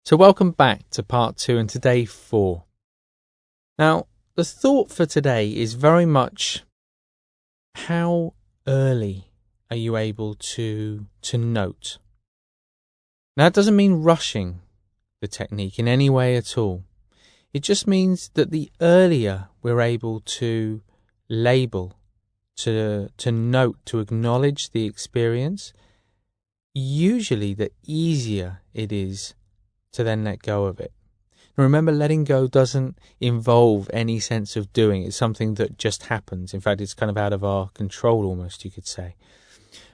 So welcome back to part 2 and today 4. Now, the thought for today is very much how early are you able to note? Now, that doesn't mean rushing the technique in any way at all. It just means that the earlier we're able to label, to note, to acknowledge the experience, usually the easier it is to then let go of it. Remember, letting go doesn't involve any sense of doing. It's something that just happens. In fact, it's kind of out of our control almost, you could say.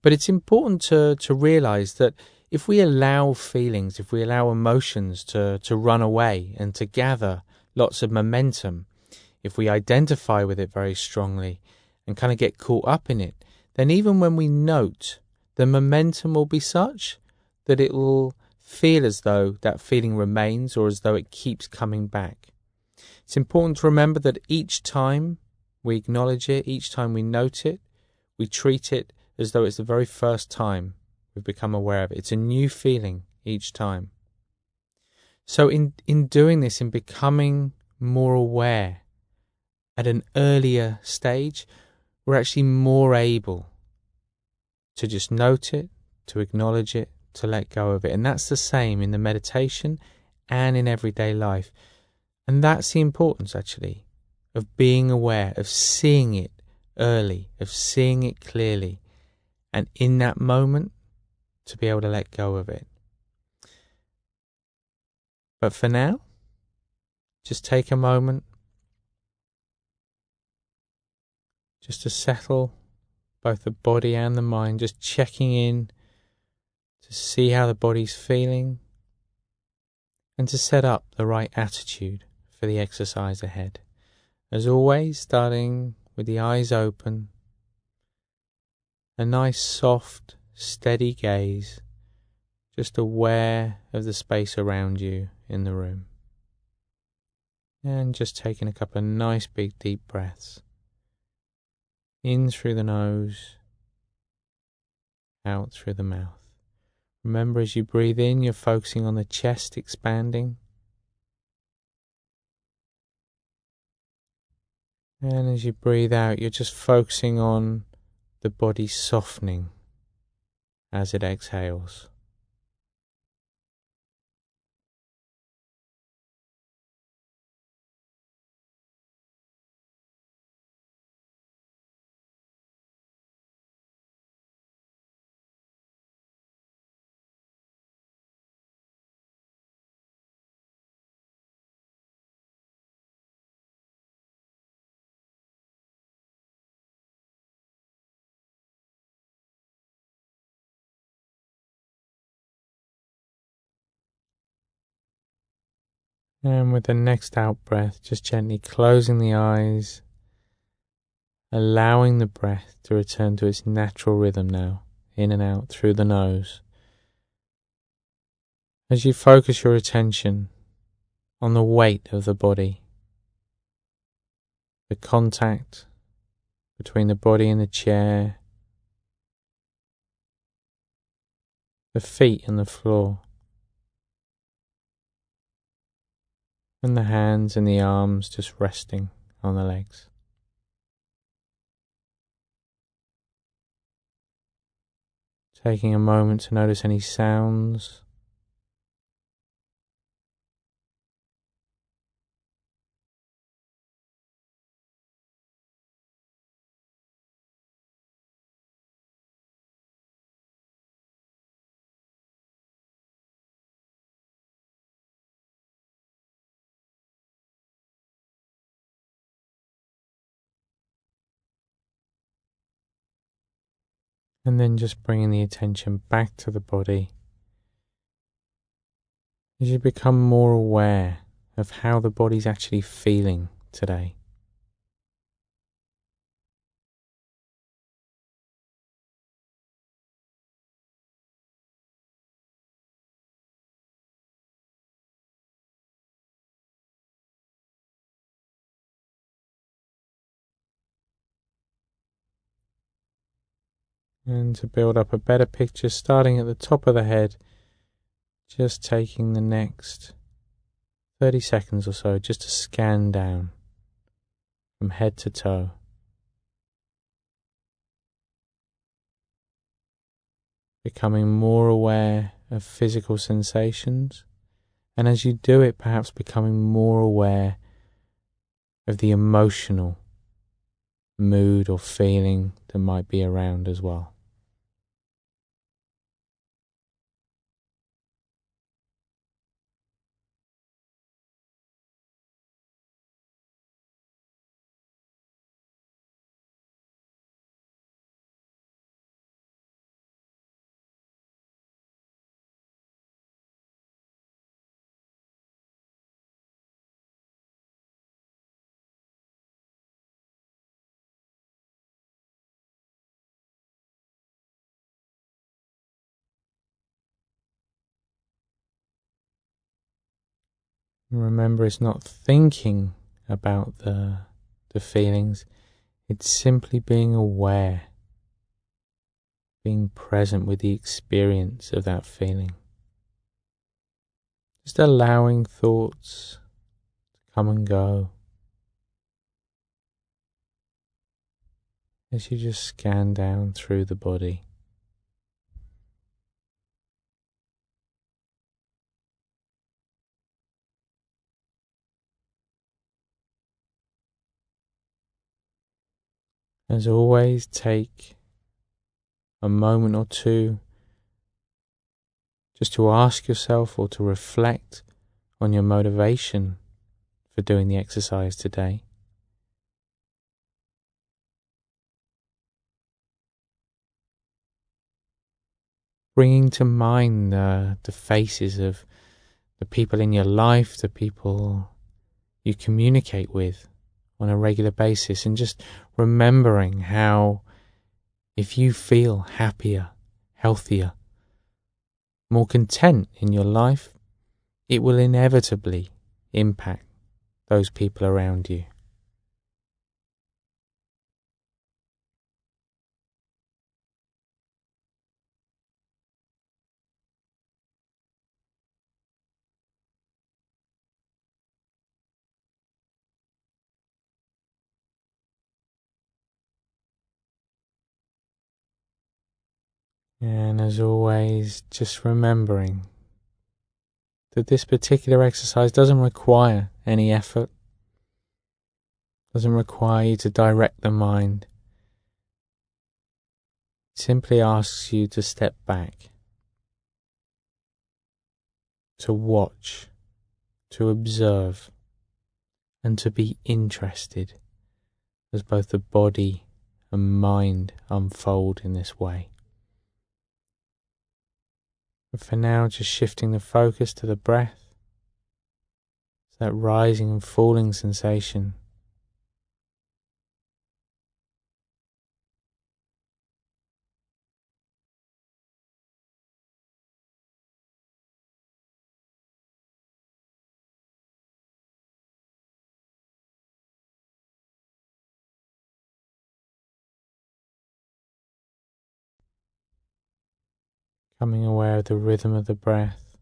But it's important to realize that if we allow feelings, if we allow emotions to run away and to gather lots of momentum, if we identify with it very strongly and kind of get caught up in it, then even when we note, the momentum will be such that it will feel as though that feeling remains or as though it keeps coming back. It's important to remember that each time we acknowledge it, each time we note it, we treat it as though it's the very first time we've become aware of it. It's a new feeling each time. So in doing this, in becoming more aware at an earlier stage, we're actually more able to just note it, to acknowledge it, to let go of it. And that's the same in the meditation and in everyday life. And that's the importance, actually, of being aware, of seeing it early, of seeing it clearly, and in that moment, to be able to let go of it. But for now, just take a moment just to settle both the body and the mind, just checking in to see how the body's feeling and to set up the right attitude for the exercise ahead. As always, starting with the eyes open, a nice soft, steady gaze, just aware of the space around you in the room. And just taking a couple of nice big deep breaths. In through the nose, out through the mouth. Remember, as you breathe in, you're focusing on the chest expanding. And as you breathe out, you're just focusing on the body softening as it exhales. And with the next out breath, just gently closing the eyes, allowing the breath to return to its natural rhythm now, in and out through the nose. As you focus your attention on the weight of the body, the contact between the body and the chair, the feet and the floor, and the hands and the arms just resting on the legs. Taking a moment to notice any sounds. And then just bringing the attention back to the body as you become more aware of how the body's actually feeling today. And to build up a better picture, starting at the top of the head, Just taking the next 30 seconds or so just to scan down from head to toe. Becoming more aware of physical sensations, and as you do it, perhaps becoming more aware of the emotional mood or feeling that might be around as well. Remember, it's not thinking about the feelings, it's simply being aware, being present with the experience of that feeling. Just allowing thoughts to come and go as you just scan down through the body. As always, take a moment or two just to ask yourself or to reflect on your motivation for doing the exercise today. Bringing to mind the faces of the people in your life, the people you communicate with on a regular basis, and just remembering how if you feel happier, healthier, more content in your life, it will inevitably impact those people around you. And as always, just remembering that this particular exercise doesn't require any effort, doesn't require you to direct the mind. It simply asks you to step back, to watch, to observe, and to be interested as both the body and mind unfold in this way. But for now, just shifting the focus to the breath, that rising and falling sensation. Becoming aware of the rhythm of the breath,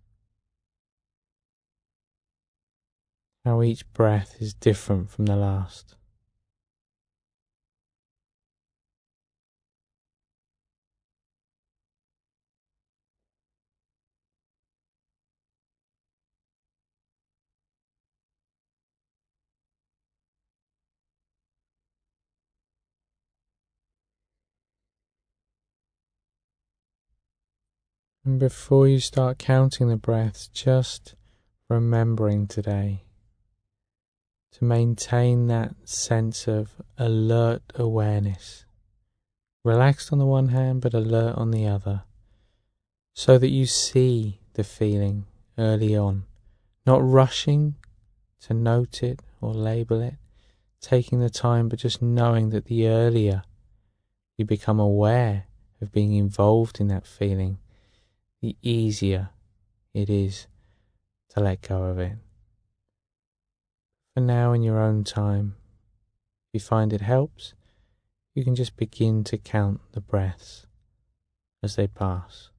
how each breath is different from the last. And before you start counting the breaths, just remembering today to maintain that sense of alert awareness. Relaxed on the one hand, but alert on the other, so that you see the feeling early on, not rushing to note it or label it, taking the time, but just knowing that the earlier you become aware of being involved in that feeling, the easier it is to let go of it. For now, in your own time, if you find it helps, you can just begin to count the breaths as they pass.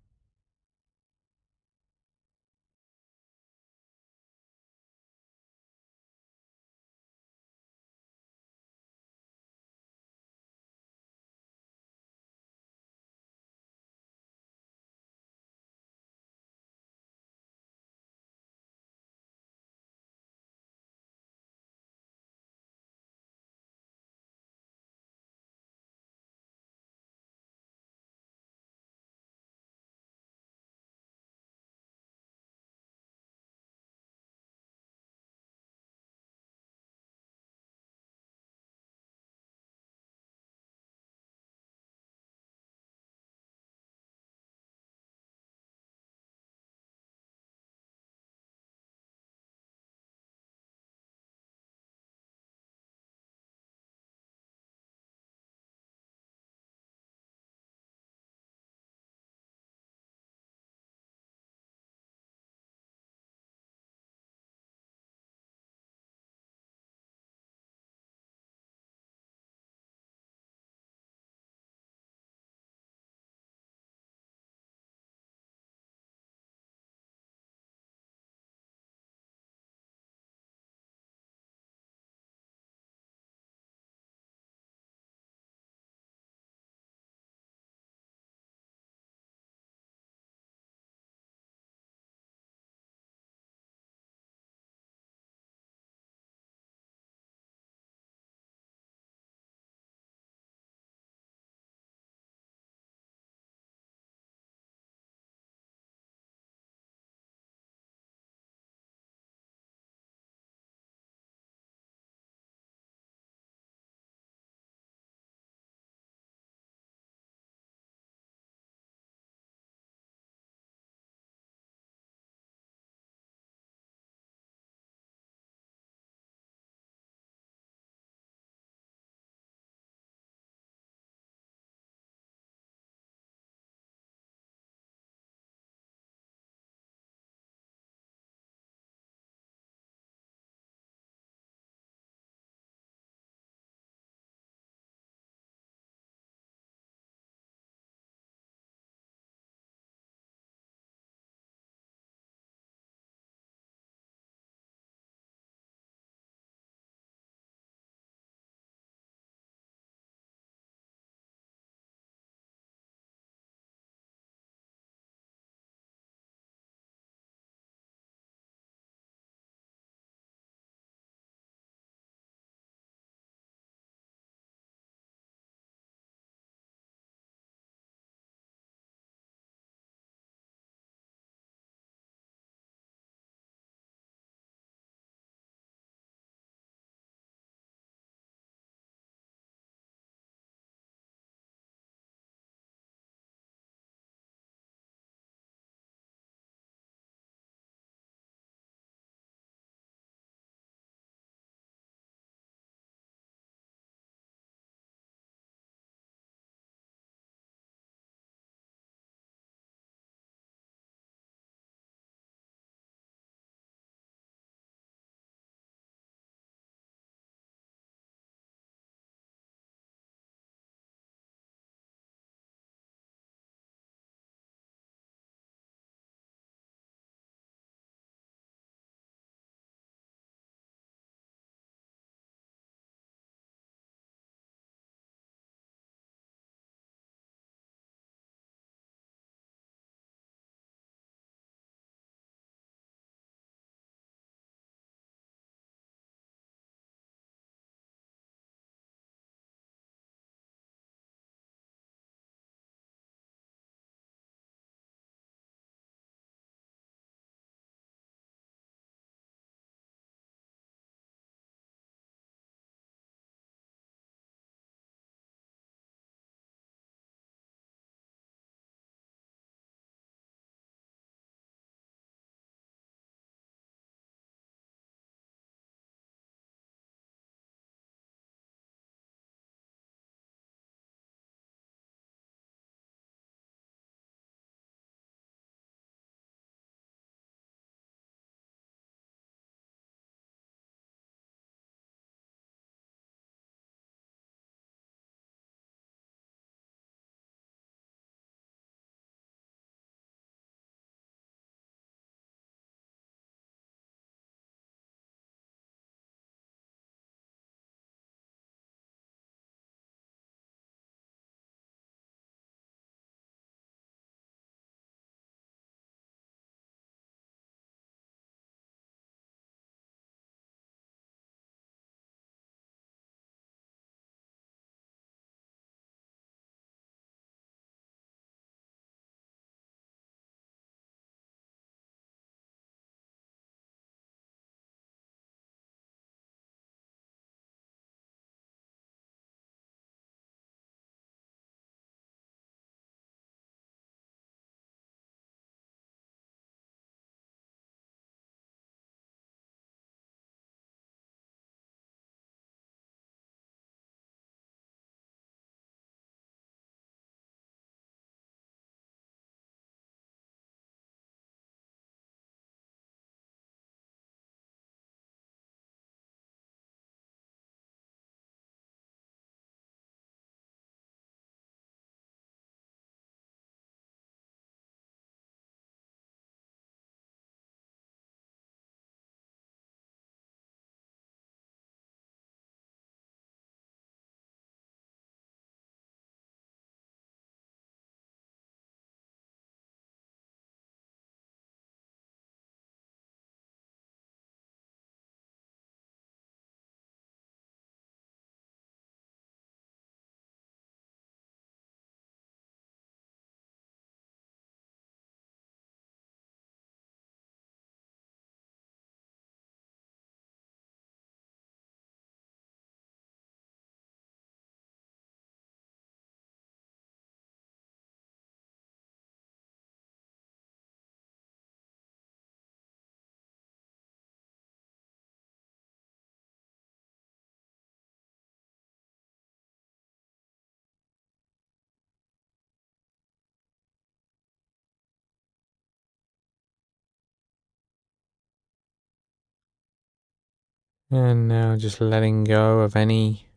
And now just letting go of any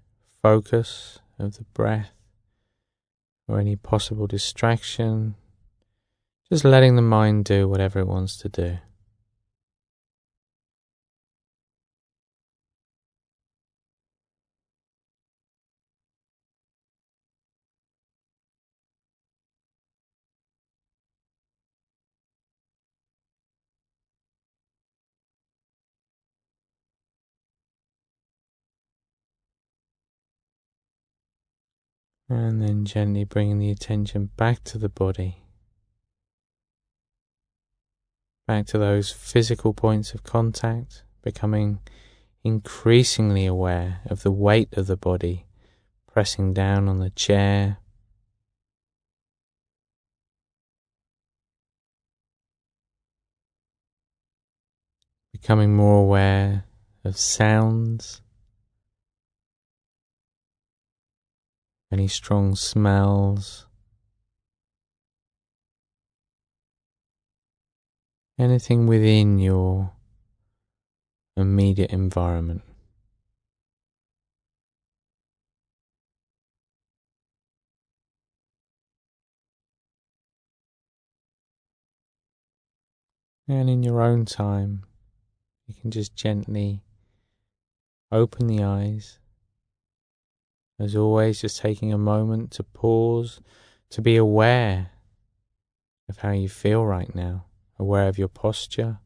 focus of the breath or any possible distraction. Just letting the mind do whatever it wants to do. And then gently bringing the attention back to the body. Back to those physical points of contact, becoming increasingly aware of the weight of the body pressing down on the chair. Becoming more aware of sounds, any strong smells, anything within your immediate environment. And in your own time, you can just gently open the eyes. As always, just taking a moment to pause, to be aware of how you feel right now, aware of your posture,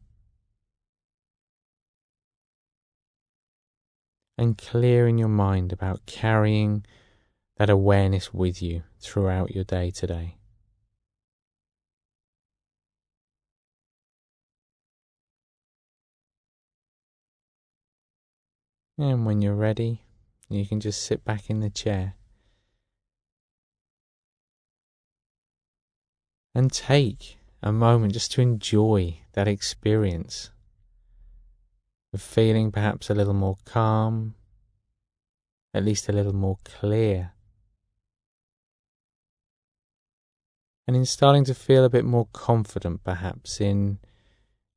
and clear in your mind about carrying that awareness with you throughout your day today. And when you're ready, you can just sit back in the chair and take a moment just to enjoy that experience of feeling perhaps a little more calm, at least a little more clear, and in starting to feel a bit more confident perhaps in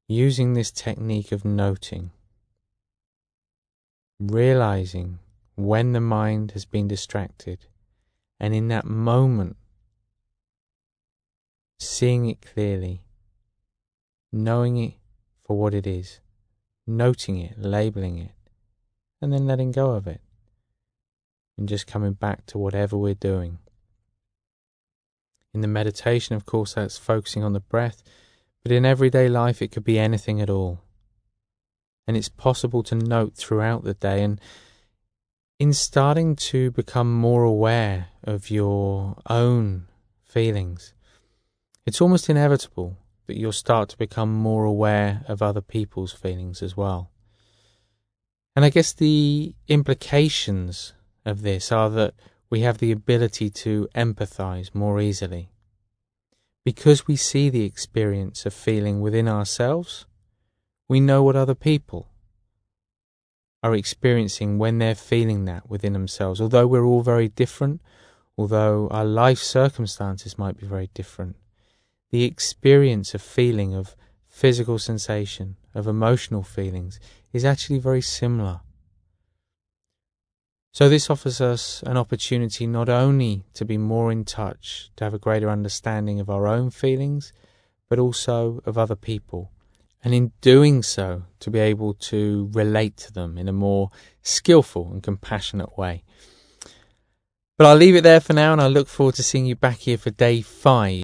using this technique of noting, realizing when the mind has been distracted, and in that moment seeing it clearly, knowing it for what it is, noting it, labeling it, and then letting go of it, and just coming back to whatever we're doing. In the meditation, of course, that's focusing on the breath, but in everyday life it could be anything at all. And it's possible to note throughout the day, and in starting to become more aware of your own feelings, it's almost inevitable that you'll start to become more aware of other people's feelings as well. And I guess the implications of this are that we have the ability to empathize more easily. Because we see the experience of feeling within ourselves, we know what other people are experiencing when they're feeling that within themselves. Although we're all very different, although our life circumstances might be very different, the experience of feeling, of physical sensation, of emotional feelings is actually very similar. So this offers us an opportunity not only to be more in touch, to have a greater understanding of our own feelings, but also of other people. And in doing so, to be able to relate to them in a more skillful and compassionate way. But I'll leave it there for now, and I look forward to seeing you back here for day 5.